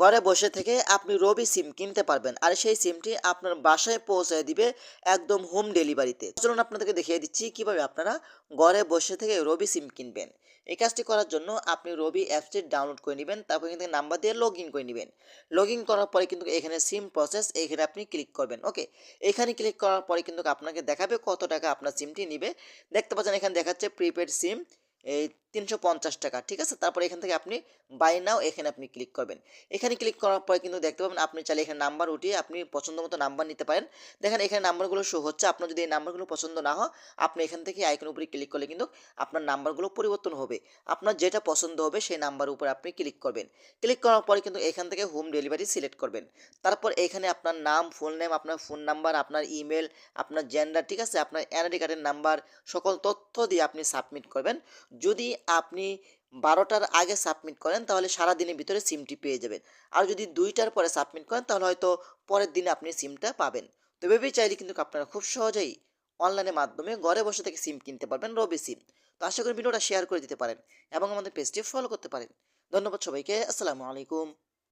ঘরে বসে থেকে আপনি রবি সিম কিনতে পারবেন আর সেই সিমটি আপনার বাসায় পৌঁছায় দিবে একদম হোম ডেলিভারিতে। চলুন আপনাদেরকে দেখিয়ে দিচ্ছি কিভাবে আপনারা ঘরে বসে থেকে রবি সিম কিনবেন। এই কাজটি করার জন্য আপনি রবি অ্যাপসটি ডাউনলোড করে নেবেন, তারপর কিন্তু নাম্বার দিয়ে লগ ইন করে নেবেন। লগ ইন করার পরে কিন্তু এখানে সিম প্রসেস এখানে আপনি ক্লিক করবেন। ওকে, এখানে ক্লিক করার পরে কিন্তু আপনাকে দেখাবে কত টাকা আপনার সিমটি নিবে। দেখতে পাচ্ছেন এখানে দেখাচ্ছে প্রিপেড সিম এই ৩৫০ টাকা, ঠিক আছে। তারপরে এখান থেকে আপনি বাই নাও এখানে আপনি ক্লিক করবেন। এখানে ক্লিক করার পরে কিন্তু দেখতে পাবেন আপনি চাইলে এখানে নাম্বার উঠিয়ে আপনি পছন্দ মতো নাম্বার নিতে পারেন। দেখেন এখানে নাম্বারগুলো শো হচ্ছে। আপনার যদি এই নাম্বারগুলো পছন্দ না হয়, আপনি এখান থেকে আইকনের উপরে ক্লিক করলে কিন্তু আপনার নাম্বারগুলো পরিবর্তন হবে। আপনার যেটা পছন্দ হবে সেই নাম্বার উপরে আপনি ক্লিক করবেন। ক্লিক করার পরে কিন্তু এখান থেকে হোম ডেলিভারি সিলেক্ট করবেন। তারপর এখানে আপনার নাম, ফুল নেম, আপনার ফোন নাম্বার, আপনার ইমেল, আপনার জেন্ডার, ঠিক আছে, আপনার এনআইডি কার্ডের নাম্বার, সকল তথ্য দিয়ে আপনি সাবমিট করবেন। যদি আপনি ১২টার আগে সাবমিট করেন তাহলে সারাদিনের ভিতরে সিমটি পেয়ে যাবেন। আর যদি ২টার পরে সাবমিট করেন তাহলে হয়তো পরের দিনে আপনি সিমটা পাবেন। তো এভাবেই চাইলে কিন্তু আপনারা খুব সহজেই অনলাইনের মাধ্যমে ঘরে বসে থেকে সিম কিনতে পারবেন, রবি সিম। তো আশা করি ভিডিওটা শেয়ার করে দিতে পারেন এবং আমাদের পেজটি ফলো করতে পারেন। ধন্যবাদ সবাইকে। আসসালামু আলাইকুম।